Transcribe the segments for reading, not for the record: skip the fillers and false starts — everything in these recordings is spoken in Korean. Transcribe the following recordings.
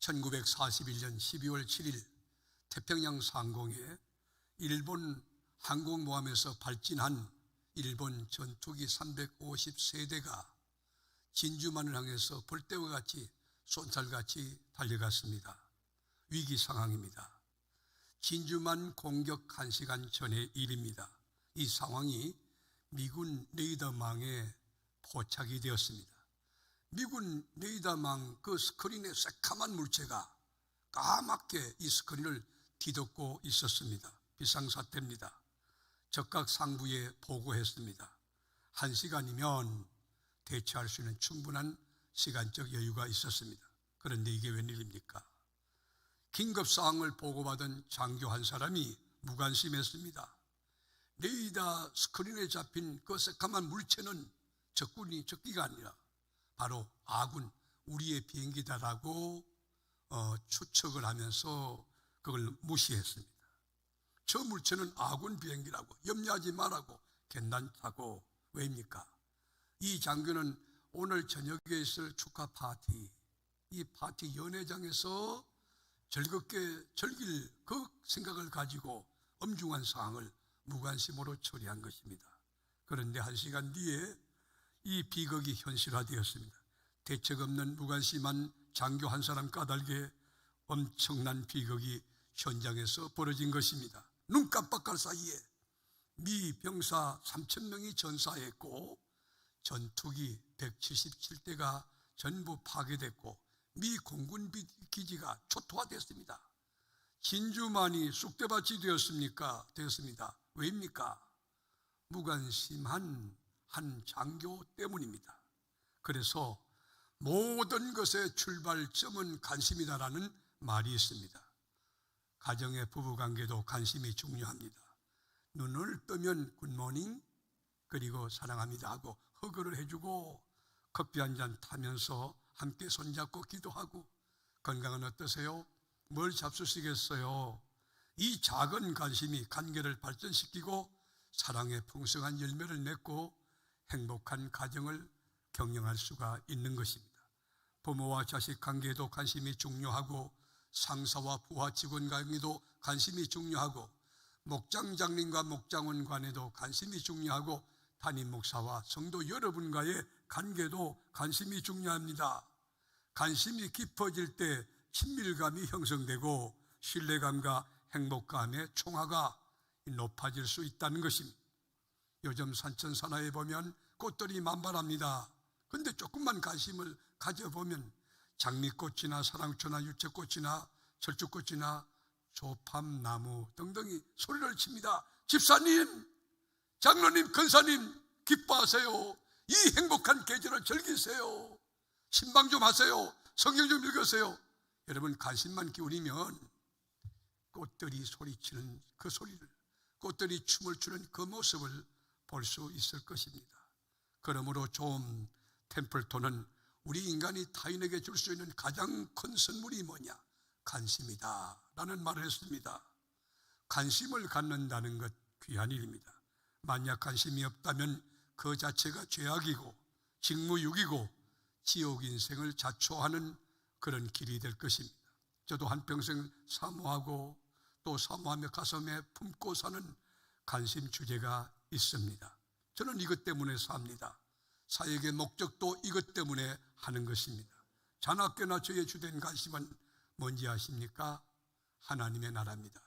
1941년 12월 7일 태평양 상공에 일본 항공모함에서 발진한 일본 전투기 350세대가 진주만을 향해서 벌떼와 같이 쏜살같이 달려갔습니다. 위기 상황입니다. 진주만 공격 1시간 전의 일입니다. 이 상황이 미군 레이더망에 포착이 되었습니다. 미군 레이더망 그 스크린에 새카만 물체가 까맣게 이 스크린을 뒤덮고 있었습니다. 비상사태입니다. 적각 상부에 보고했습니다. 1시간이면 대처할 수 있는 충분한 시간적 여유가 있었습니다. 그런데 이게 웬일입니까? 긴급사항을 보고받은 장교 한 사람이 무관심했습니다. 레이더 스크린에 잡힌 그 새카만 물체는 적기가 아니라 바로 아군, 우리의 비행기다라고 추측을 하면서 그걸 무시했습니다. 저 물체는 아군 비행기라고, 염려하지 말라고, 괜찮다고. 왜입니까? 이 장교는 오늘 저녁에 있을 축하 파티, 이 파티 연회장에서 즐겁게 즐길 그 생각을 가지고 엄중한 사항을 무관심으로 처리한 것입니다. 그런데 1시간 뒤에 이 비극이 현실화되었습니다. 대책 없는 무관심한 장교 한 사람 까닭에 엄청난 비극이 현장에서 벌어진 것입니다. 눈 깜빡할 사이에 미 병사 3,000명이 전사했고 전투기 177대가 전부 파괴됐고 미 공군 기지가 초토화됐습니다. 진주만이 쑥대밭이 되었습니다. 왜입니까? 무관심한 한 장교 때문입니다. 그래서 모든 것의 출발점은 관심이다라는 말이 있습니다. 가정의 부부관계도 관심이 중요합니다. 눈을 뜨면 굿모닝 그리고 사랑합니다 하고 허그를 해주고 커피 한 잔 타면서 함께 손잡고 기도하고 건강은 어떠세요? 뭘 잡수시겠어요? 이 작은 관심이 관계를 발전시키고 사랑의 풍성한 열매를 맺고 행복한 가정을 경영할 수가 있는 것입니다. 부모와 자식 관계에도 관심이 중요하고 상사와 부하 직원 관계도 관심이 중요하고 목장 장님과 목장원 간에도 관심이 중요하고 담임 목사와 성도 여러분과의 관계도 관심이 중요합니다. 관심이 깊어질 때 친밀감이 형성되고 신뢰감과 행복감의 총화가 높아질 수 있다는 것입니다. 요즘 산천산하에 보면 꽃들이 만발합니다. 그런데 조금만 관심을 가져보면 장미꽃이나 사랑초나 유채꽃이나 철쭉꽃이나 조팝나무 등등이 소리를 칩니다. 집사님, 장로님, 권사님 기뻐하세요. 이 행복한 계절을 즐기세요. 신방 좀 하세요. 성경 좀 읽으세요. 여러분 관심만 기울이면 꽃들이 소리치는 그 소리를, 꽃들이 춤을 추는 그 모습을 볼 수 있을 것입니다. 그러므로 좀 템플톤은 우리 인간이 타인에게 줄 수 있는 가장 큰 선물이 뭐냐? 관심이다 라는 말을 했습니다. 관심을 갖는다는 것 귀한 일입니다. 만약 관심이 없다면 그 자체가 죄악이고 직무유기고 지옥 인생을 자초하는 그런 길이 될 것입니다. 저도 한평생 사모하고 또 사모하며 가슴에 품고 사는 관심 주제가 있습니다. 저는 이것 때문에 삽니다. 사역의 목적도 이것 때문에 하는 것입니다. 자나깨나 저의 주된 관심은 뭔지 아십니까? 하나님의 나라입니다.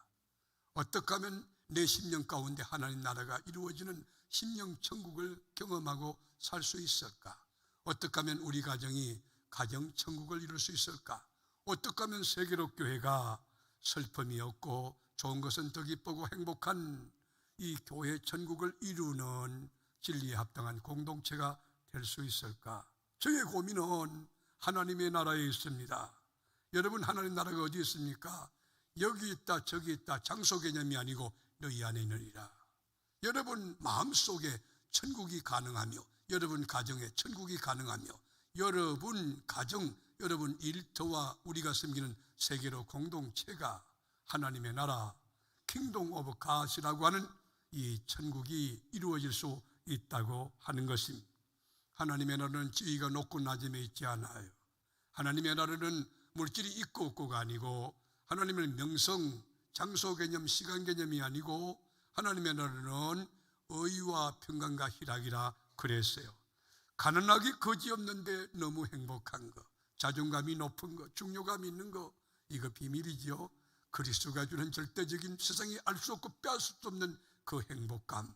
어떻게 하면 내 심령 가운데 하나님 나라가 이루어지는 심령 천국을 경험하고 살 수 있을까? 어떻게 하면 우리 가정이 가정 천국을 이룰 수 있을까? 어떻게 하면 세계로 교회가 슬픔이 없고 좋은 것은 더 기쁘고 행복한 이 교회 천국을 이루는 진리에 합당한 공동체가 될 수 있을까? 저의 고민은 하나님의 나라에 있습니다. 여러분 하나님 나라가 어디 있습니까? 여기 있다 저기 있다 장소 개념이 아니고 너희 안에 있느니라. 여러분 마음속에 천국이 가능하며 여러분 가정에 천국이 가능하며 여러분 가정, 여러분 일터와 우리가 섬기는 세계로 공동체가 하나님의 나라 킹덤 오브 갓이라고 하는 이 천국이 이루어질 수 있다고 하는 것입니다. 하나님의 나라는 지위가 높고 낮음에 있지 않아요. 하나님의 나라는 물질이 있고 없고가 아니고 하나님의 명성, 장소 개념, 시간 개념이 아니고 하나님의 나라는 의와 평강과 희락이라 그랬어요. 가난하기 거지없는데 너무 행복한 거, 자존감이 높은 거, 중요감 있는 거, 이거 비밀이지요. 그리스도가 주는 절대적인 세상이 알 수 없고 빼앗을 수 없는 그 행복감,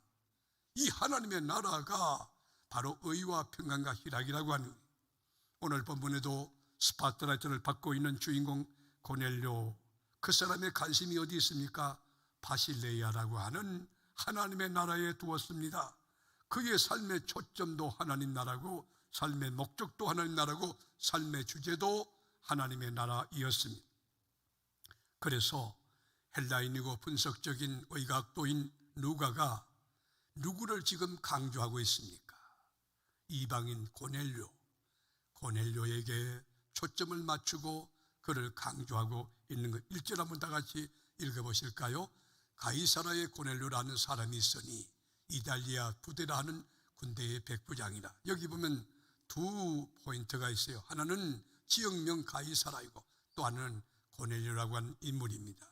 이 하나님의 나라가 바로 의와 평강과 희락이라고 하는, 오늘 본문에도 스파트라이트를 받고 있는 주인공 고넬료, 그 사람의 관심이 어디 있습니까? 바실레야라고 하는 하나님의 나라에 두었습니다. 그의 삶의 초점도 하나님 나라고, 삶의 목적도 하나님 나라고, 삶의 주제도 하나님의 나라이었습니다. 그래서 헬라인이고 분석적인 의학도인 누가가 누구를 지금 강조하고 있습니까? 이방인 고넬료에게 초점을 맞추고 그를 강조하고 있는 것. 1절 한번 다 같이 읽어보실까요? 가이사라의 고넬료라는 사람이 있으니 이달리아 부대라 하는 군대의 백부장이라. 여기 보면 두 포인트가 있어요. 하나는 지역명 가이사라이고 또 하나는 고넬료라고 하는 인물입니다.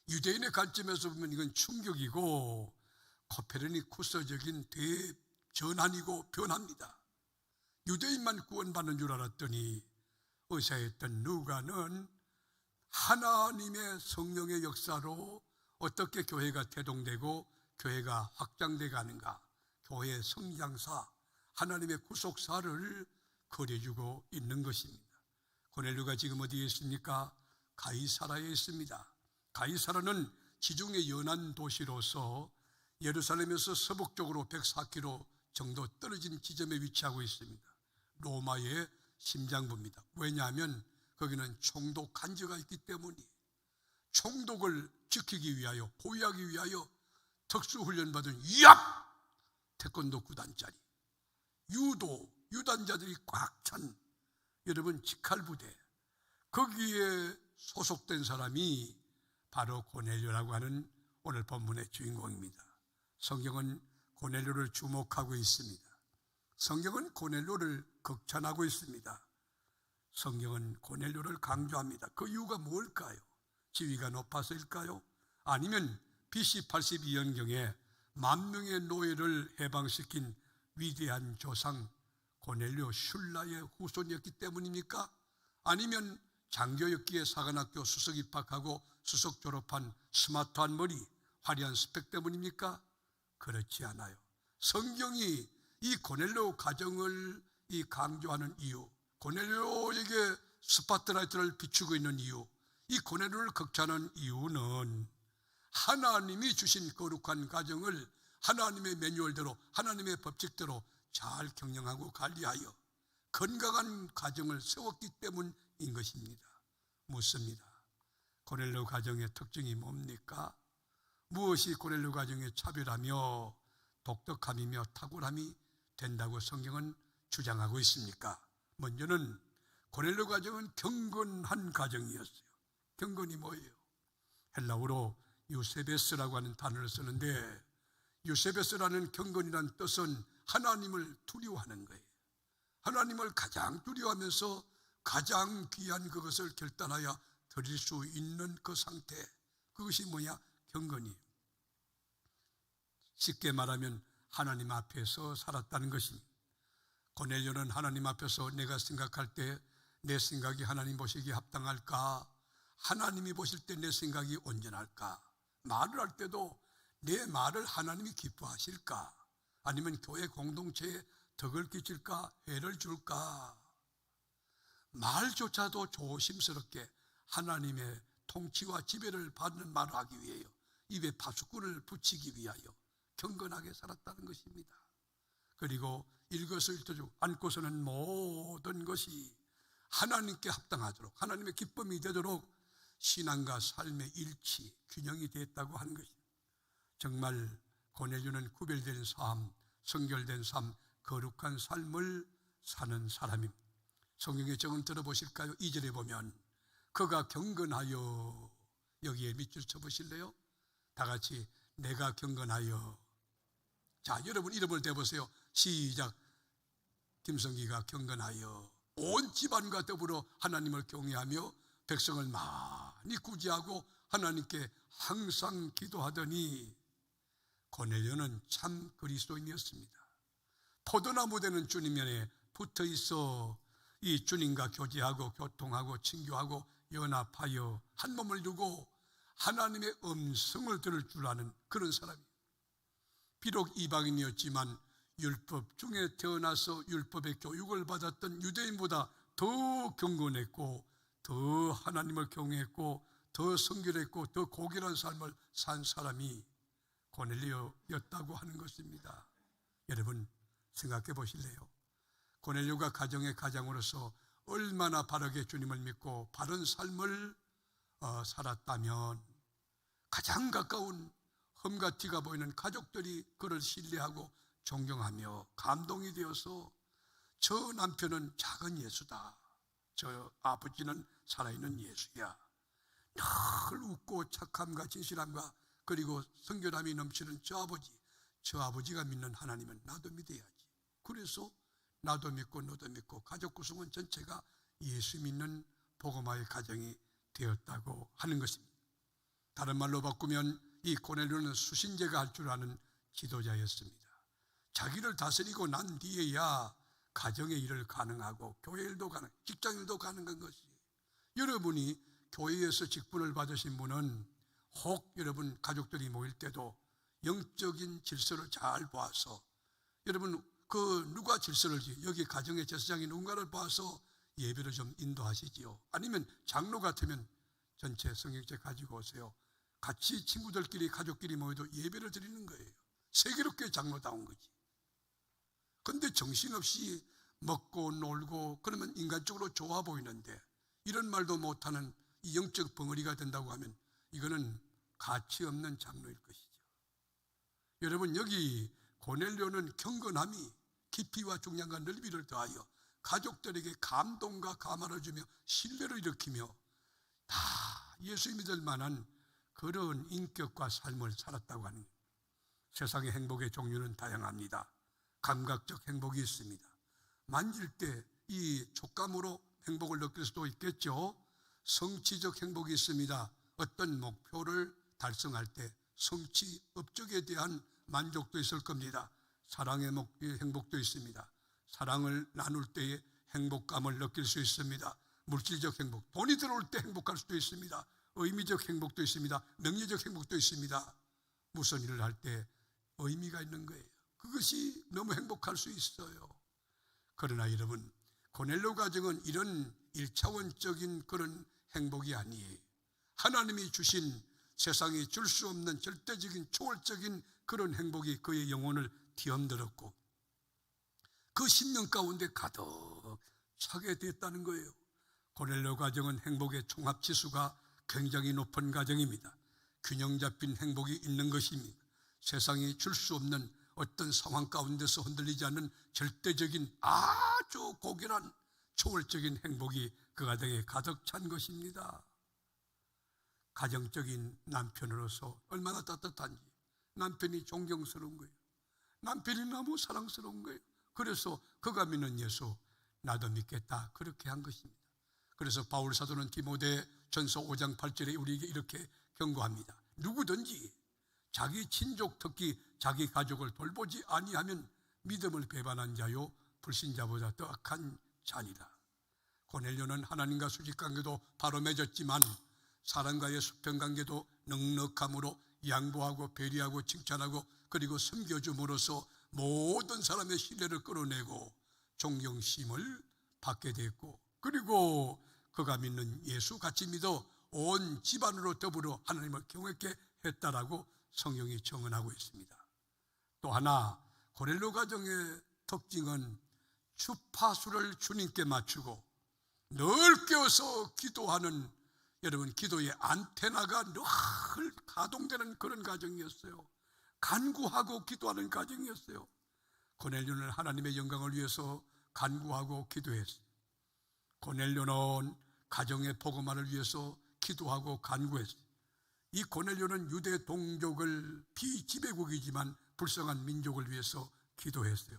유대인의 관점에서 보면 이건 충격이고 코페르니쿠스적인 대전환이고 변화입니다. 유대인만 구원받는 줄 알았더니 의사였던 누가는 하나님의 성령의 역사로 어떻게 교회가 태동되고 교회가 확장돼 가는가, 교회의 성장사, 하나님의 구속사를 그려주고 있는 것입니다. 고넬료가 지금 어디에 있습니까? 가이사라에 있습니다. 가이사라는 지중해 연안 도시로서 예루살렘에서 서북쪽으로 104km 정도 떨어진 지점에 위치하고 있습니다. 로마의 심장부입니다. 왜냐하면 거기는 총독 간주가 있기 때문에 총독을 지키기 위하여, 보호하기 위하여 특수훈련받은 태권도 구단짜리, 유단자들이 꽉 찬 여러분 직할부대, 거기에 소속된 사람이 바로 고넬료라고 하는 오늘 본문의 주인공입니다. 성경은 고넬료를 주목하고 있습니다. 성경은 고넬료를 극찬하고 있습니다. 성경은 고넬료를 강조합니다. 그 이유가 뭘까요? 지위가 높아서일까요? 아니면 BC 82년경에 10,000명의 노예를 해방시킨 위대한 조상 고넬료 슐라의 후손이었기 때문입니까? 아니면 장교였기에 사관학교 수석 입학하고 수석 졸업한 스마트한 머리, 화려한 스펙 때문입니까? 그렇지 않아요. 성경이 이 고넬료 가정을 강조하는 이유, 고넬료에게 스파트라이트를 비추고 있는 이유, 이 고넬료를 극찬하는 이유는 하나님이 주신 거룩한 가정을 하나님의 매뉴얼대로, 하나님의 법칙대로 잘 경영하고 관리하여 건강한 가정을 세웠기 때문인 것입니다. 묻습니다. 고넬료 가정의 특징이 뭡니까? 무엇이 고넬료 가정의 차별하며 독특함이며 탁월함이 된다고 성경은 주장하고 있습니까? 먼저는 고넬료 가정은 경건한 가정이었어요. 경건이 뭐예요? 헬라어로 유세베스라고 하는 단어를 쓰는데, 유세베스라는 경건이라는 뜻은 하나님을 두려워하는 거예요. 하나님을 가장 두려워하면서 가장 귀한 그것을 결단하여 드릴 수 있는 그 상태, 그것이 뭐냐? 경건이에요. 쉽게 말하면 하나님 앞에서 살았다는 것입니다. 고넬료는 하나님 앞에서 내가 생각할 때 내 생각이 하나님 보시기에 합당할까? 하나님이 보실 때 내 생각이 온전할까? 말을 할 때도 내 말을 하나님이 기뻐하실까? 아니면 교회 공동체에 덕을 끼칠까? 해를 줄까? 말조차도 조심스럽게 하나님의 통치와 지배를 받는 말을 하기 위하여, 입에 파수꾼을 붙이기 위하여 경건하게 살았다는 것입니다. 그리고 일거수일투족 안고서는 모든 것이 하나님께 합당하도록, 하나님의 기쁨이 되도록 신앙과 삶의 일치, 균형이 됐다고 하는 것입니다. 정말 고넬료는 구별된 삶, 성결된 삶, 거룩한 삶을 사는 사람입니다. 성경의 정은 들어보실까요? 2절에 보면 그가 경건하여, 여기에 밑줄 쳐보실래요? 다 같이 내가 경건하여. 자, 여러분 이름을 대보세요. 시작. 김성기가 경건하여. 온 집안과 더불어 하나님을 경외하며 백성을 많이 구제하고 하나님께 항상 기도하더니 고넬료는 참 그리스도인이었습니다. 포도나무 되는 주님 면에 붙어 있어 이 주님과 교제하고 교통하고 친교하고 연합하여 한 몸을 두고 하나님의 음성을 들을 줄 아는 그런 사람이에요. 비록 이방인이었지만 율법 중에 태어나서 율법의 교육을 받았던 유대인보다 더 경건했고 더 하나님을 경외했고 더 성결했고 더 고결한 삶을 산 사람이 고넬료였다고 하는 것입니다. 여러분 생각해 보실래요? 고넬료가 가정의 가장으로서 얼마나 바르게 주님을 믿고 바른 삶을 살았다면 가장 가까운 험과 티가 보이는 가족들이 그를 신뢰하고 존경하며 감동이 되어서 저 남편은 작은 예수다, 저 아버지는 살아있는 예수야, 늘 웃고 착함과 진실함과 그리고 성결함이 넘치는 저 아버지가 믿는 하나님은 나도 믿어야지. 그래서 나도 믿고 너도 믿고 가족 구성원 전체가 예수 믿는 복음화의 가정이 되었다고 하는 것입니다. 다른 말로 바꾸면 이 고넬료는 수신제가 할 줄 아는 지도자였습니다. 자기를 다스리고 난 뒤에야 가정의 일을 가능하고 교회 일도 가능, 직장 일도 가능한 것이. 여러분이 교회에서 직분을 받으신 분은 혹 여러분 가족들이 모일 때도 영적인 질서를 잘 봐서, 여러분 누가 질서를 여기 가정의 제사장이 누군가를 봐서 예배를 좀 인도하시지요. 아니면 장로 같으면 전체 성경책 가지고 오세요. 같이 친구들끼리 가족끼리 모여도 예배를 드리는 거예요. 세계롭게 장로다운 거지. 근데 정신없이 먹고 놀고 그러면 인간적으로 좋아 보이는데 이런 말도 못하는 이 영적 벙어리가 된다고 하면 이거는 가치 없는 장로일 것이죠. 여러분 여기 고넬료는 경건함이 깊이와 중량과 넓이를 더하여 가족들에게 감동과 감화를 주며 신뢰를 일으키며 다 예수 믿을 만한 그런 인격과 삶을 살았다고 하는 거예요. 세상의 행복의 종류는 다양합니다. 감각적 행복이 있습니다. 만질 때 이 촉감으로 행복을 느낄 수도 있겠죠. 성취적 행복이 있습니다. 어떤 목표를 달성할 때 성취, 업적에 대한 만족도 있을 겁니다. 사랑의 행복도 있습니다. 사랑을 나눌 때의 행복감을 느낄 수 있습니다. 물질적 행복, 돈이 들어올 때 행복할 수도 있습니다. 의미적 행복도 있습니다. 명예적 행복도 있습니다. 무슨 일을 할 때 의미가 있는 거예요. 그것이 너무 행복할 수 있어요. 그러나 여러분, 고넬료 가정은 이런 1차원적인 그런 행복이 아니에요. 하나님이 주신 세상이 줄 수 없는 절대적인 초월적인 그런 행복이 그의 영혼을 뒤흔들었고 그 심령 가운데 가득 차게 됐다는 거예요. 고넬료 가정은 행복의 종합지수가 굉장히 높은 가정입니다. 균형 잡힌 행복이 있는 것입니다. 세상이 줄 수 없는 어떤 상황 가운데서 흔들리지 않는 절대적인 아주 고결한 초월적인 행복이 그 가정에 가득 찬 것입니다. 가정적인 남편으로서 얼마나 따뜻한지, 남편이 존경스러운 거예요. 남편이 너무 사랑스러운 거예요. 그래서 그가 믿는 예수 나도 믿겠다, 그렇게 한 것입니다. 그래서 바울 사도는 디모데 전서 5장 8절에 우리에게 이렇게 경고합니다. 누구든지 자기 친족 특히 자기 가족을 돌보지 아니하면 믿음을 배반한 자요 불신자보다 더 악한 자니라. 고넬료는 하나님과 수직관계도 바로 맺었지만 사람과의 수평관계도 넉넉함으로 양보하고 배려하고 칭찬하고 그리고 섬겨줌으로써 모든 사람의 신뢰를 끌어내고 존경심을 받게 됐고, 그리고 그가 믿는 예수 같이 믿어 온 집안으로 더불어 하나님을 경외케 했다라고 성경이 증언하고 있습니다. 또 하나 고넬료 가정의 특징은 주파수를 주님께 맞추고 늘 깨어서 기도하는, 여러분 기도의 안테나가 늘 가동되는 그런 가정이었어요. 간구하고 기도하는 가정이었어요. 고넬료는 하나님의 영광을 위해서 간구하고 기도했어요. 고넬료는 가정의 복음화를 위해서 기도하고 간구했어요. 이 고넬료는 유대 동족을 비지배국이지만 불쌍한 민족을 위해서 기도했어요.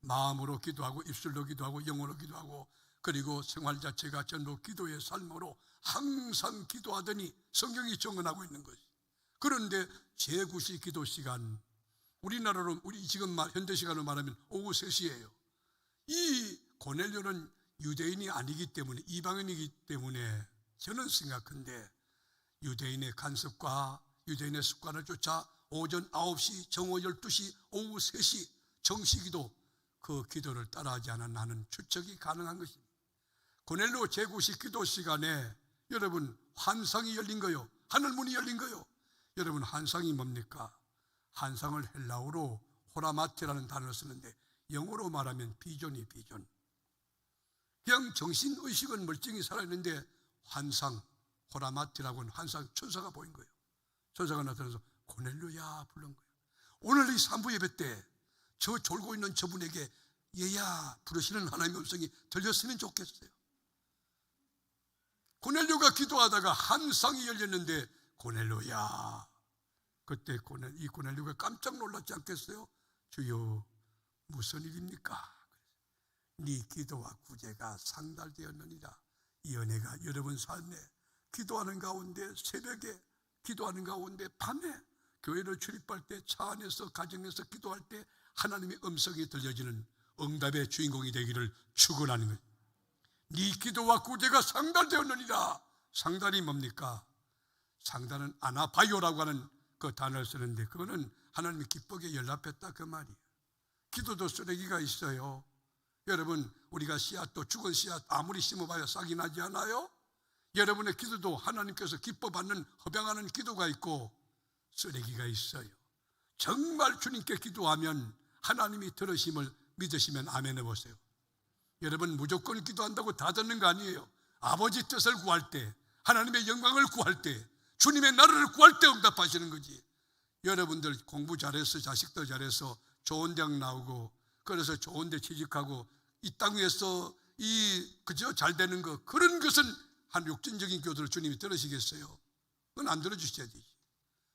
마음으로 기도하고 입술로 기도하고 영어로 기도하고 그리고 생활 자체가 전부 기도의 삶으로 항상 기도하더니 성경이 증언하고 있는 것이. 그런데 제9시 기도 시간, 우리나라로 우리 지금 현대 시간으로 말하면 오후 3시예요. 이 고넬료는 유대인이 아니기 때문에, 이방인이기 때문에 저는 생각한데 유대인의 간섭과 유대인의 습관을 쫓아 오전 9시, 정오 12시, 오후 3시 정시기도, 그 기도를 따라하지 않아 나는 추측이 가능한 것입니다. 고넬료 제9시 기도 시간에 여러분 환상이 열린 거요, 하늘문이 열린 거요. 여러분 환상이 뭡니까? 환상을 헬라어로 호라마티라는 단어를 쓰는데 영어로 말하면 비전이 비전. 그냥 정신의식은 멀쩡히 살아있는데 환상, 호라마티라고 하는 환상, 천사가 보인 거예요. 천사가 나타나서 고넬료야 부른 거예요. 오늘 이 산부 예배 때 저 졸고 있는 저분에게 얘야 부르시는 하나님의 음성이 들렸으면 좋겠어요. 고넬료가 기도하다가 환상이 열렸는데 고넬료야, 그때 이 고넬료가 깜짝 놀랐지 않겠어요? 주여 무슨 일입니까? 네 기도와 구제가 상달되었느니라. 이 은혜가 여러분 삶에 기도하는 가운데, 새벽에 기도하는 가운데, 밤에 교회를 출입할 때, 차 안에서, 가정에서 기도할 때 하나님의 음성이 들려지는 응답의 주인공이 되기를 축원하는 거예요. 네 기도와 구제가 상달되었느니라. 상달이 뭡니까? 상달은 아나바이오라고 하는 그 단어를 쓰는데 그거는 하나님의 기쁘게 연락했다 그 말이에요. 기도도 쓰레기가 있어요. 여러분 우리가 씨앗도 죽은 씨앗 아무리 심어봐야 싹이 나지 않아요? 여러분의 기도도 하나님께서 기뻐받는 허병하는 기도가 있고 쓰레기가 있어요. 정말 주님께 기도하면 하나님이 들으심을 믿으시면 아멘 해보세요. 여러분 무조건 기도한다고 다 듣는 거 아니에요. 아버지 뜻을 구할 때, 하나님의 영광을 구할 때, 주님의 나라를 구할 때 응답하시는 거지. 여러분들 공부 잘해서 자식도 잘해서 좋은 대학 나오고 그래서 좋은 데 취직하고 이 땅 위에서 그저 잘 되는 거, 그런 것은 한 육신적인 기도를 주님이 들으시겠어요? 그건 안 들어주셔야지.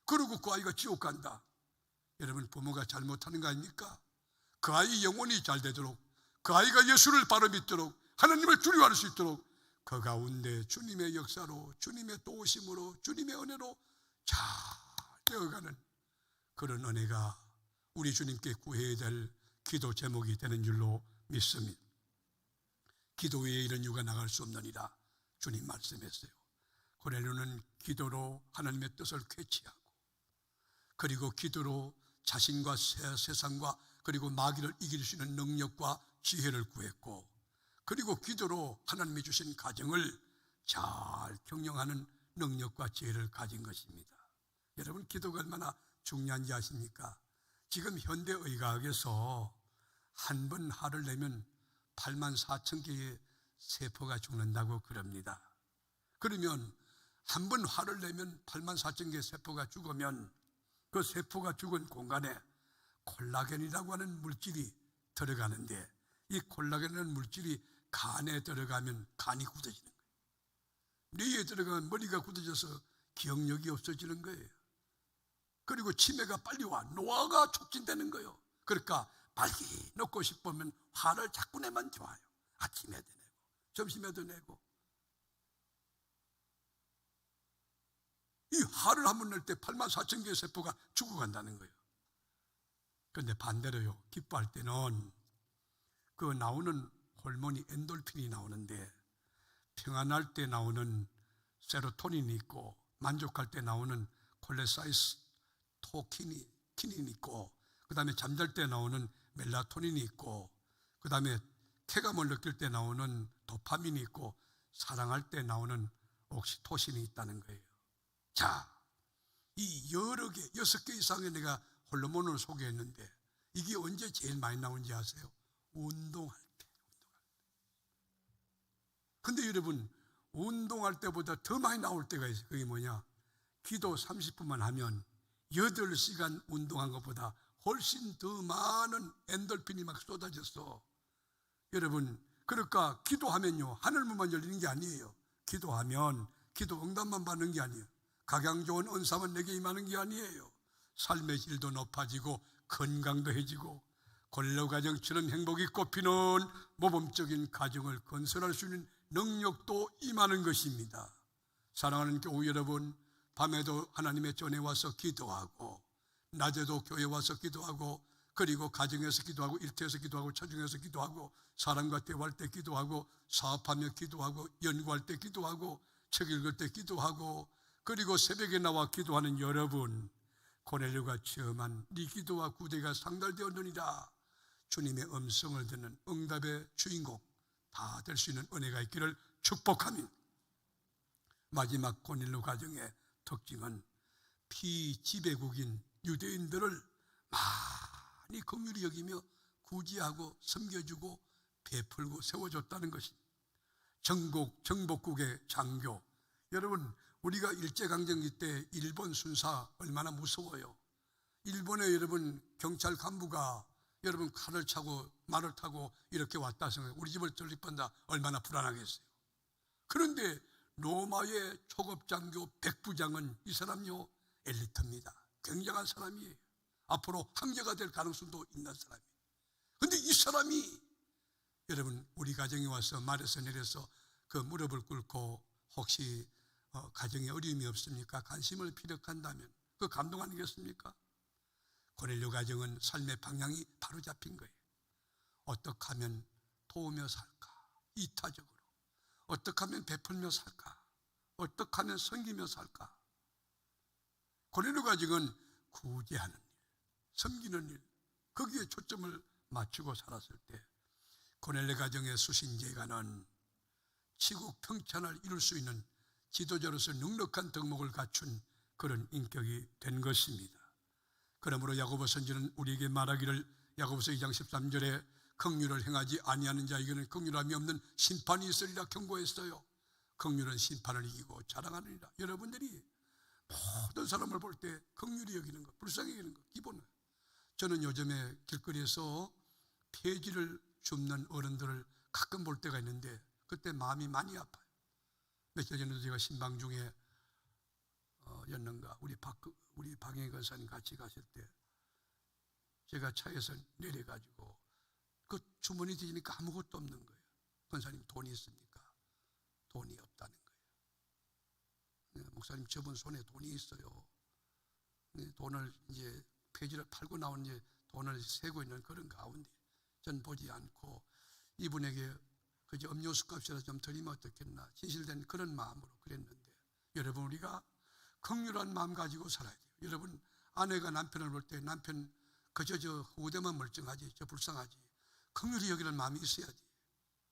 그리고 그 아이가 지옥 간다. 여러분 부모가 잘못하는 거 아닙니까? 그 아이 영혼이 잘 되도록, 그 아이가 예수를 바로 믿도록, 하나님을 두려워할 수 있도록 그 가운데 주님의 역사로, 주님의 도우심으로, 주님의 은혜로 잘 되어가는 그런 은혜가 우리 주님께 구해야 될 기도 제목이 되는 줄로 믿습니다. 기도 외에 이런 이유가 나갈 수 없느니라 주님 말씀했어요. 고넬료는 기도로 하나님의 뜻을 쾌치하고, 그리고 기도로 자신과 세상과 그리고 마귀를 이길 수 있는 능력과 지혜를 구했고, 그리고 기도로 하나님이 주신 가정을 잘 경영하는 능력과 지혜를 가진 것입니다. 여러분 기도가 얼마나 중요한지 아십니까? 지금 현대 의학에서 한 번 화를 내면 84,000개의 세포가 죽는다고 그럽니다. 그러면 한 번 화를 내면 84,000개의 세포가 죽으면 그 세포가 죽은 공간에 콜라겐이라고 하는 물질이 들어가는데, 이 콜라겐이라는 물질이 간에 들어가면 간이 굳어지는 거예요. 뇌에 들어가면 머리가 굳어져서 기억력이 없어지는 거예요. 그리고 치매가 빨리 와, 노화가 촉진되는 거예요. 그러니까 빨리 넣고 싶으면 화를 자꾸 내면 좋아요. 아침에도 내고 점심에도 내고. 이 화를 한번 낼 때 84,000개의 세포가 죽어간다는 거예요. 그런데 반대로요, 기뻐할 때는 그 나오는 호르몬이 엔돌핀이 나오는데, 평안할 때 나오는 세로토닌이 있고, 만족할 때 나오는 콜레사이토킨이 있고, 그 다음에 잠잘 때 나오는 멜라토닌이 있고, 그 다음에 쾌감을 느낄 때 나오는 도파민이 있고, 사랑할 때 나오는 옥시토신이 있다는 거예요. 자, 이 여러 개, 6개 이상의 내가 호르몬을 소개했는데 이게 언제 제일 많이 나오는지 아세요? 운동할 때. 근데 여러분 운동할 때보다 더 많이 나올 때가 있어요. 그게 뭐냐? 기도 30분만 하면 8시간 운동한 것보다 훨씬 더 많은 엔돌핀이 막 쏟아졌어. 여러분, 그러니까 기도하면요, 하늘문만 열리는 게 아니에요. 기도하면 기도 응답만 받는 게 아니에요. 각양 좋은 은사만 내게 임하는 게 아니에요. 삶의 질도 높아지고 건강도 해지고 고넬료 가정처럼 행복이 꽃피는 모범적인 가정을 건설할 수 있는 능력도 임하는 것입니다. 사랑하는 교우 여러분, 밤에도 하나님의 전에 와서 기도하고, 낮에도 교회 와서 기도하고, 그리고 가정에서 기도하고, 일터에서 기도하고, 차중에서 기도하고, 사람과 대화할 때 기도하고, 사업하며 기도하고, 연구할 때 기도하고, 책 읽을 때 기도하고, 그리고 새벽에 나와 기도하는 여러분, 고넬료가 체험한 네 기도와 구대가 상달되었느니라. 주님의 음성을 듣는 응답의 주인공 다 될 수 있는 은혜가 있기를 축복하며, 마지막 고넬료 가정의 특징은 피지배국인 유대인들을 많이 긍휼히 여기며 구제하고 섬겨주고 베풀고 세워줬다는 것입니다. 정복국의 장교, 여러분, 우리가 일제강점기 때 일본 순사 얼마나 무서워요. 일본의 여러분 경찰 간부가 여러분 칼을 차고 말을 타고 이렇게 왔다 생각해 우리 집을 전립한다 얼마나 불안하겠어요. 그런데 로마의 초급장교 백부장은 이 사람요 엘리트입니다. 굉장한 사람이에요. 앞으로 황제가 될 가능성도 있는 사람이에요. 그런데 이 사람이 여러분 우리 가정에 와서 말에서 내려서 그 무릎을 꿇고 혹시 가정에 어려움이 없습니까? 관심을 피력한다면 그 감동 아니겠습니까? 고넬료 가정은 삶의 방향이 바로 잡힌 거예요. 어떻게 하면 도우며 살까? 이타적으로. 어떻게 하면 베풀며 살까? 어떻게 하면 섬기며 살까? 고넬료 가정은 구제하는 일, 섬기는 일, 거기에 초점을 맞추고 살았을 때 고넬료 가정의 수신제가는 치국 평천을 이룰 수 있는 지도자로서 넉넉한 덕목을 갖춘 그런 인격이 된 것입니다. 그러므로 야고보 선지는 우리에게 말하기를, 야고보서 2장 13절에 긍휼을 행하지 아니하는 자에게는 긍휼함이 없는 심판이 있으리라 경고했어요. 긍휼은 심판을 이기고 자랑하느니라. 여러분들이 모든 사람을 볼 때 긍휼히 여기는 것, 불쌍히 여기는 것 기본은. 저는 요즘에 길거리에서 폐지를 줍는 어른들을 가끔 볼 때가 있는데 그때 마음이 많이 아파요. 며칠 전에도 제가 신방 중에 였는가 우리 박영희 권사님 같이 가실 때 제가 차에서 내려가지고 그 주머니 뒤지니까 아무것도 없는 거예요. 권사님 돈이 있습니까? 돈이 없다는 거예요. 목사님 저분 손에 돈이 있어요. 돈을 이제 폐지를 팔고 나온 이제 돈을 세고 있는 그런 가운데 전 보지 않고 이분에게 그저 음료수 값이라도 좀 드리면 어떻겠나 진실된 그런 마음으로 그랬는데, 여러분 우리가 긍휼한 마음 가지고 살아야 돼요. 여러분 아내가 남편을 볼 때 남편 그저 저 후대만 멀쩡하지 저 불쌍하지 긍휼히 여기는 마음이 있어야지.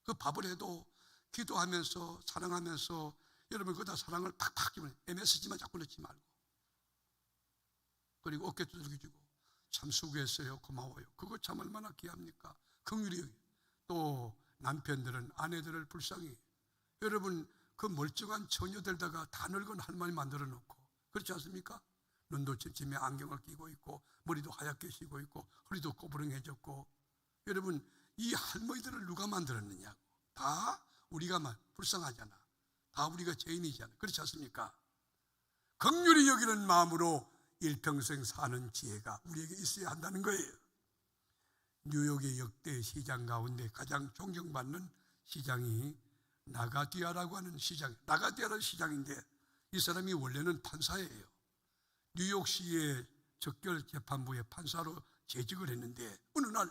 그 밥을 해도 기도하면서 사랑하면서 여러분 그다 사랑을 팍팍 주면 MSG만 자꾸 넣지 말고, 그리고 어깨 두들겨주고 참 수고했어요 고마워요 그거 참 얼마나 귀합니까? 긍휼히 여기. 또 남편들은 아내들을 불쌍히, 여러분 그 멀쩡한 처녀들다가 다 늙은 할머니 만들어 놓고 그렇지 않습니까? 눈도 침침해 안경을 끼고 있고 머리도 하얗게 쉬고 있고 허리도 꼬부랑해졌고, 여러분 이 할머니들을 누가 만들었느냐고. 다 우리가 불쌍하잖아. 다 우리가 죄인이잖아. 그렇지 않습니까? 긍휼히 여기는 마음으로 일평생 사는 지혜가 우리에게 있어야 한다는 거예요. 뉴욕의 역대 시장 가운데 가장 존경받는 시장이 나가디아라고 하는 시장, 나가디아라는 시장인데 이 사람이 원래는 판사예요. 뉴욕시의 적결재판부의 판사로 재직을 했는데 어느 날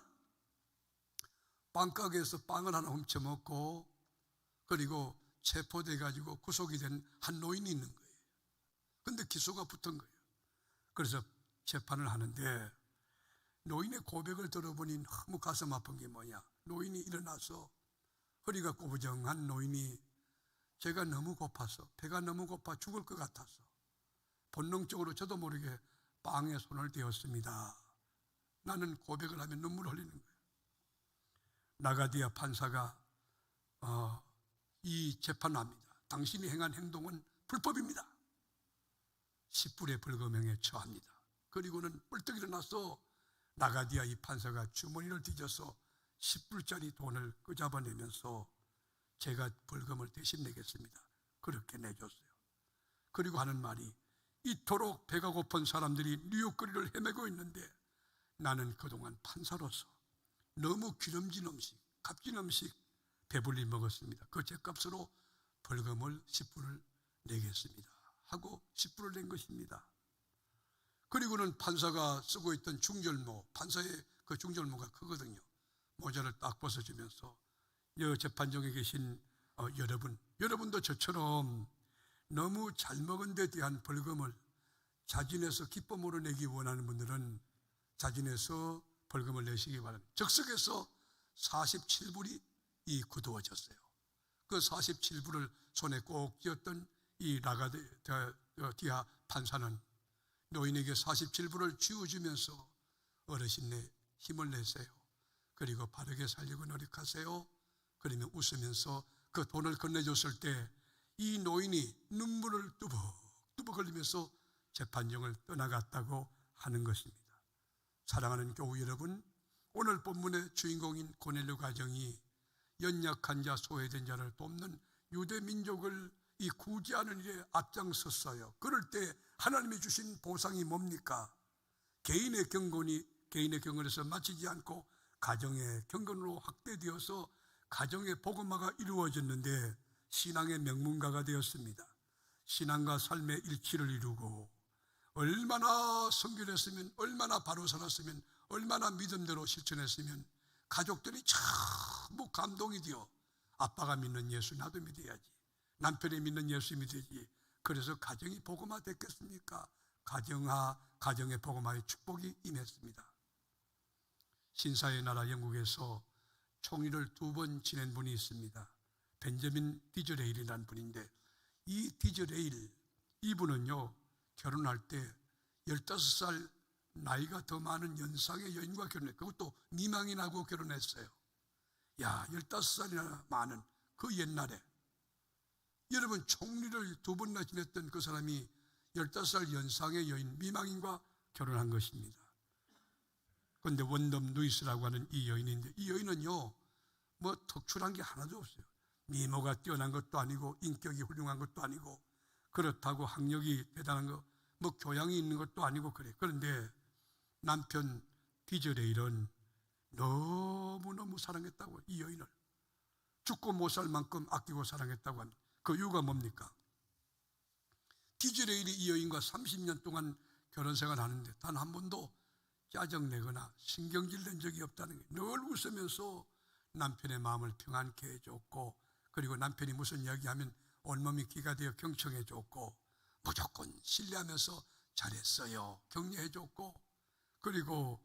빵가게에서 빵을 하나 훔쳐먹고 그리고 체포돼 가지고 구속이 된 한 노인이 있는 거예요. 그런데 기소가 붙은 거예요. 그래서 재판을 하는데 노인의 고백을 들어보니 너무 가슴 아픈 게 뭐냐, 노인이 일어나서 허리가 꼬부정한 노인이 제가 너무 고파서 배가 너무 고파 죽을 것 같아서 본능적으로 저도 모르게 빵에 손을 대었습니다. 나는 고백을 하면 눈물 흘리는 거예요. 나가디아 판사가 이 재판합니다. 당신이 행한 행동은 불법입니다. 10불의 벌금형에 처합니다. 그리고는 뿔떡 일어나서 나가디아 이 판사가 주머니를 뒤져서 10불짜리 돈을 끄잡아내면서 제가 벌금을 대신 내겠습니다. 그렇게 내줬어요. 그리고 하는 말이, 이토록 배가 고픈 사람들이 뉴욕 거리를 헤매고 있는데 나는 그동안 판사로서 너무 기름진 음식, 값진 음식 배불리 먹었습니다. 그 죗값으로 벌금을 10불을 내겠습니다 하고 10불을 낸 것입니다. 그리고는 판사가 쓰고 있던 중절모, 판사의 그 중절모가 크거든요. 모자를 딱 벗어주면서 재판정에 계신 여러분도 저처럼 너무 잘 먹은 데 대한 벌금을 자진해서 기쁨으로 내기 원하는 분들은 자진해서 벌금을 내시기 바랍니다. 즉석에서 47불이 굳어졌어요. 그 47불을 손에 꼭 쥐었던 이 라가디아 판사는 노인에게 47불을 쥐어주면서 어르신네 힘을 내세요. 그리고 바르게 살려고 노력하세요. 그러면 웃으면서 그 돈을 건네줬을 때 이 노인이 눈물을 뚜벅뚜벅 흘리면서 재판정을 떠나갔다고 하는 것입니다. 사랑하는 교우 여러분, 오늘 본문의 주인공인 고넬료 가정이 연약한 자, 소외된 자를 돕는 유대 민족을 이 구제하는 일에 앞장섰어요. 그럴 때 하나님이 주신 보상이 뭡니까? 개인의 경건에서 마치지 않고 가정의 경건으로 확대되어서 가정의 복음화가 이루어졌는데 신앙의 명문가가 되었습니다. 신앙과 삶의 일치를 이루고 얼마나 성결했으면, 얼마나 바로 살았으면, 얼마나 믿음대로 실천했으면 가족들이 전부 감동이 되어 아빠가 믿는 예수 나도 믿어야지, 남편이 믿는 예수 믿어야지. 그래서 가정이 복음화 됐겠습니까? 가정의 복음화의 축복이 임했습니다. 신사의 나라 영국에서 총리를 2번 지낸 분이 있습니다. 벤저민 디즈레일이라는 분인데, 이 디즈레일 이분은요 결혼할 때 15살 나이가 더 많은 연상의 여인과 결혼했고, 그것도 미망이 나고 결혼했어요. 15살이나 많은 그 옛날에 여러분, 총리를 2번이나 지냈던 그 사람이 15살 연상의 여인, 미망인과 결혼한 것입니다. 그런데 원덤 루이스라고 하는 이 여인인데, 이 여인은요 뭐 특출한 게 하나도 없어요. 미모가 뛰어난 것도 아니고 인격이 훌륭한 것도 아니고, 그렇다고 학력이 대단한 거, 뭐 교양이 있는 것도 아니고 그래. 그런데 남편 디즈레일은 너무너무 사랑했다고, 이 여인을 죽고 못 살 만큼 아끼고 사랑했다고 합니다. 그 이유가 뭡니까? 디즈레일이 이 여인과 30년 동안 결혼 생활하는데 단 한 번도 짜증내거나 신경질 낸 적이 없다는 거예요. 늘 웃으면서 남편의 마음을 평안케 해줬고, 그리고 남편이 무슨 이야기하면 온몸이 기가 되어 경청해줬고, 무조건 신뢰하면서 잘했어요 격려해줬고, 그리고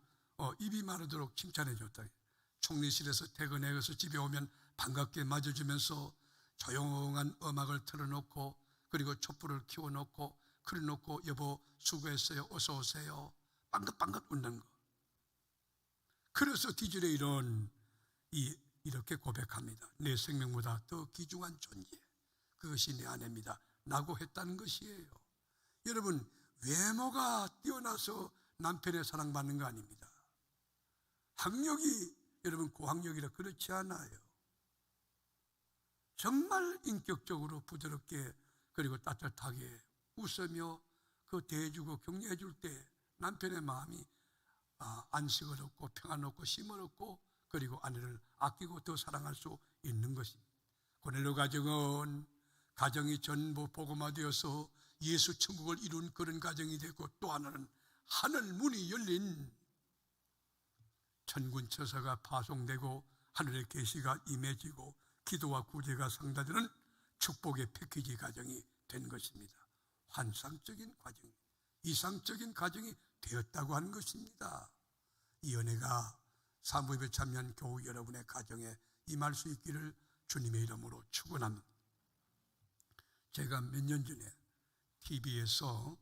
입이 마르도록 칭찬해줬다. 총리실에서 퇴근해서 집에 오면 반갑게 맞아주면서 조용한 음악을 틀어놓고, 그리고 촛불을 키워놓고, 그려놓고 여보 수고했어요, 어서 오세요, 빵긋빵긋 웃는 거. 그래서 디즈레일은 이렇게 고백합니다. 내 생명보다 더 귀중한 존재, 그것이 내 아내입니다 라고 했다는 것이에요. 여러분, 외모가 뛰어나서 남편의 사랑받는 거 아닙니다. 학력이 여러분 고학력이라 그렇지 않아요. 정말 인격적으로 부드럽게 그리고 따뜻하게 웃으며 그 대해주고 격려해줄 때 남편의 마음이 안식을 얻고 평안 얻고 쉼을 얻고, 그리고 아내를 아끼고 더 사랑할 수 있는 것입니다. 고넬료 가정은 가정이 전부 복음화되어서 예수 천국을 이룬 그런 가정이 되고, 또 하나는 하늘 문이 열린 천군 천사가 파송되고 하늘의 계시가 임해지고 기도와 구제가 상달되는 축복의 패키지 가정이 된 것입니다. 환상적인 과정, 이상적인 가정이 되었다고 하는 것입니다. 이 은혜가 사무예배 참여한 교우 여러분의 가정에 임할 수 있기를 주님의 이름으로 축원합니다. 제가 몇 년 전에 TV에서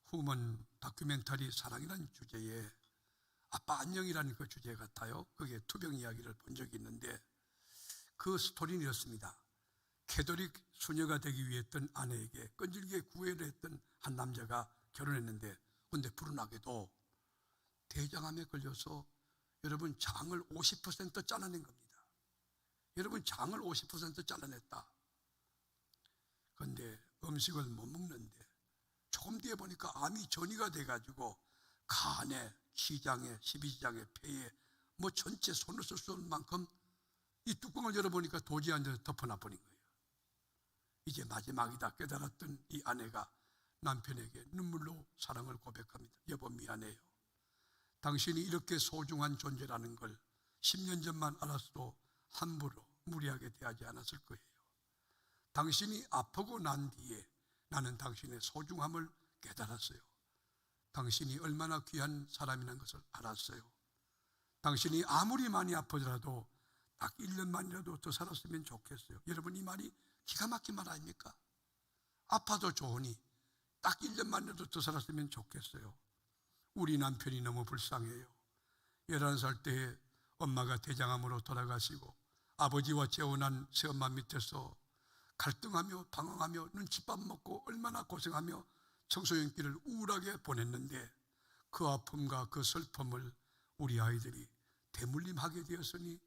후먼 다큐멘터리 사랑이라는 주제에 아빠 안녕이라는 그 주제 같아요. 그게 투병 이야기를 본 적이 있는데, 그 스토리는 이렇습니다. 캐톨릭 수녀가 되기 위해 했던 아내에게 끈질기게 구애를 했던 한 남자가 결혼했는데, 그런데 불운하게도 대장암에 걸려서 여러분 장을 50% 잘라낸 겁니다. 여러분, 장을 50% 잘라냈다. 그런데 음식을 못 먹는데 조금 뒤에 보니까 암이 전이가 돼가지고 간에, 시장에, 십이지장에, 폐에 뭐 전체 손을 쓸 수 없는 만큼 이 뚜껑을 열어보니까 도저히 안 돼서 덮어놔버린 거예요. 이제 마지막이다 깨달았던 이 아내가 남편에게 눈물로 사랑을 고백합니다. 여보 미안해요. 당신이 이렇게 소중한 존재라는 걸 10년 전만 알았어도 함부로 무리하게 대하지 않았을 거예요. 당신이 아프고 난 뒤에 나는 당신의 소중함을 깨달았어요. 당신이 얼마나 귀한 사람이라는 것을 알았어요. 당신이 아무리 많이 아프더라도 딱 1년만이라도 더 살았으면 좋겠어요. 여러분, 이 말이 기가 막힌 말 아닙니까? 아파도 좋으니 딱 1년만이라도 더 살았으면 좋겠어요. 우리 남편이 너무 불쌍해요. 11살 때 엄마가 대장암으로 돌아가시고 아버지와 재혼한 새엄마 밑에서 갈등하며 방황하며 눈칫밥 먹고 얼마나 고생하며 청소년기를 우울하게 보냈는데 그 아픔과 그 슬픔을 우리 아이들이 대물림하게 되었으니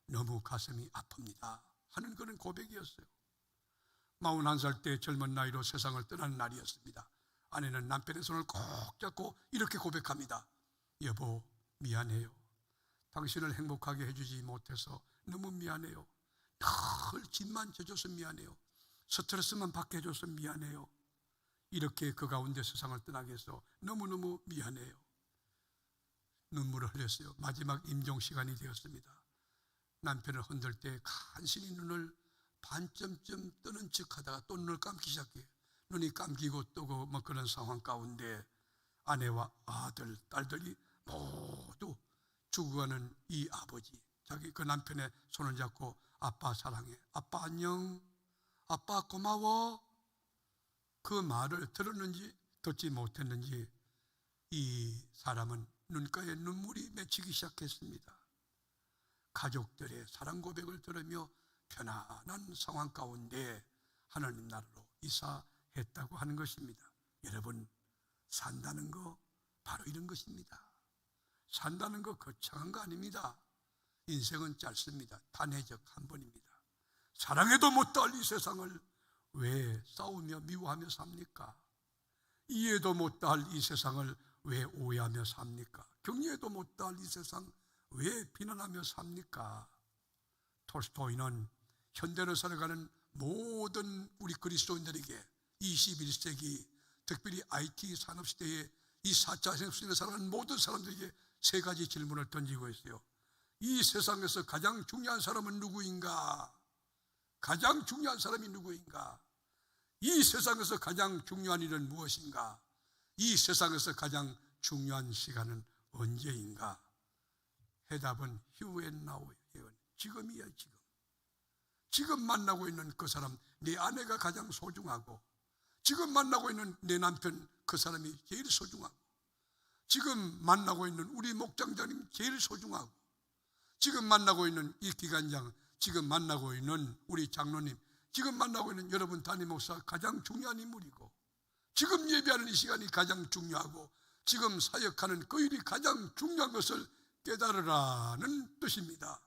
너무 가슴이 아픕니다 하는 그런 고백이었어요. 41살 때 젊은 나이로 세상을 떠나는 날이었습니다. 아내는 남편의 손을 꼭 잡고 이렇게 고백합니다. 여보 미안해요. 당신을 행복하게 해주지 못해서 너무 미안해요. 늘 짐만 져줘서 미안해요. 스트레스만 받게 해줘서 미안해요. 이렇게 그 가운데 세상을 떠나게 해서 너무너무 미안해요. 눈물을 흘렸어요. 마지막 임종 시간이 되었습니다. 남편을 흔들 때 간신히 눈을 반쯤 뜨는 척 하다가 또 눈을 감기 시작해요. 눈이 감기고 뜨고 뭐 그런 상황 가운데 아내와 아들, 딸들이 모두 죽어가는 이 아버지, 자기 그 남편의 손을 잡고 아빠 사랑해, 아빠 안녕, 아빠 고마워, 그 말을 들었는지 듣지 못했는지 이 사람은 눈가에 눈물이 맺히기 시작했습니다. 가족들의 사랑 고백을 들으며 편안한 상황 가운데 하나님 나라로 이사했다고 하는 것입니다. 여러분, 산다는 거 바로 이런 것입니다. 산다는 거 거창한 거 아닙니다. 인생은 짧습니다. 단회적 한 번입니다. 사랑해도 못할 이 세상을 왜 싸우며 미워하며 삽니까? 이해도 못할 이 세상을 왜 오해하며 삽니까? 격려해도 못할 이 세상 왜 비난하며 삽니까? 톨스토이는 현대를 살아가는 모든 우리 그리스도인들에게 21세기 특별히 IT 산업시대에 이 4차 산업시대에 살아가는 모든 사람들에게 세 가지 질문을 던지고 있어요. 이 세상에서 가장 중요한 사람은 누구인가? 가장 중요한 사람이 누구인가? 이 세상에서 가장 중요한 일은 무엇인가? 이 세상에서 가장 중요한 시간은 언제인가? 해답은 here and now예요. 지금이야, 지금. 지금 만나고 있는 그 사람, 내 아내가 가장 소중하고, 지금 만나고 있는 내 남편, 그 사람이 제일 소중하고, 지금 만나고 있는 우리 목장장님 제일 소중하고, 지금 만나고 있는 이 기관장, 지금 만나고 있는 우리 장로님, 지금 만나고 있는 여러분 담임 목사 가장 중요한 인물이고, 지금 예배하는 이 시간이 가장 중요하고, 지금 사역하는 그 일이 가장 중요한 것을 깨달으라는 뜻입니다.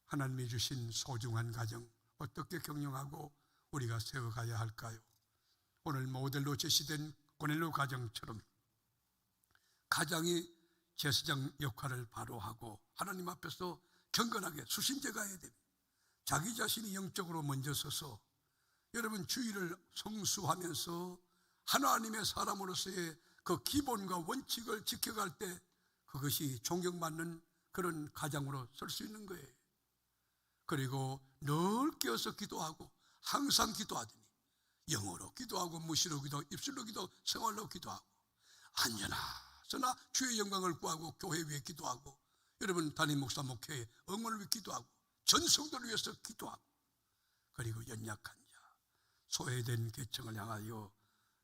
하나님이 주신 소중한 가정 어떻게 경영하고 우리가 세워가야 할까요? 오늘 모델로 제시된 고넬로 가정처럼 가장이 제사장 역할을 바로 하고 하나님 앞에서 경건하게 수신제가해야 됩니다. 자기 자신이 영적으로 먼저 서서 여러분 주의를 성수하면서 하나님의 사람으로서의 그 기본과 원칙을 지켜갈 때 그것이 존경받는 그런 가장으로 설 수 있는 거예요. 그리고 늘 깨어서 기도하고 항상 기도하더니 영어로 기도하고 무시로 기도하고 입술로 기도하고 생활로 기도하고 안전하서나 주의 영광을 구하고 교회 위에 기도하고 여러분 담임 목사 목회에 응원을 위해 기도하고 전성도를 위해서 기도하고 그리고 연약한 자 소외된 계층을 향하여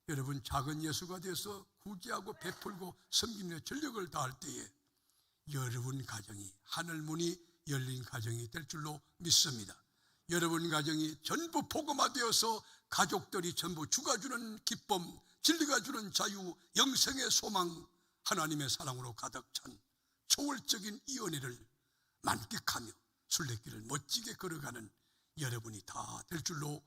여러분 작은 예수가 되어서 구제하고 베풀고 섬김의 전력을 다할 때에 여러분 가정이 하늘문이 열린 가정이 될 줄로 믿습니다. 여러분 가정이 전부 복음화되어서 가족들이 전부 주가 주는 기쁨, 진리가 주는 자유, 영생의 소망, 하나님의 사랑으로 가득 찬 초월적인 이 은혜를 만끽하며 순례길을 멋지게 걸어가는 여러분이 다 될 줄로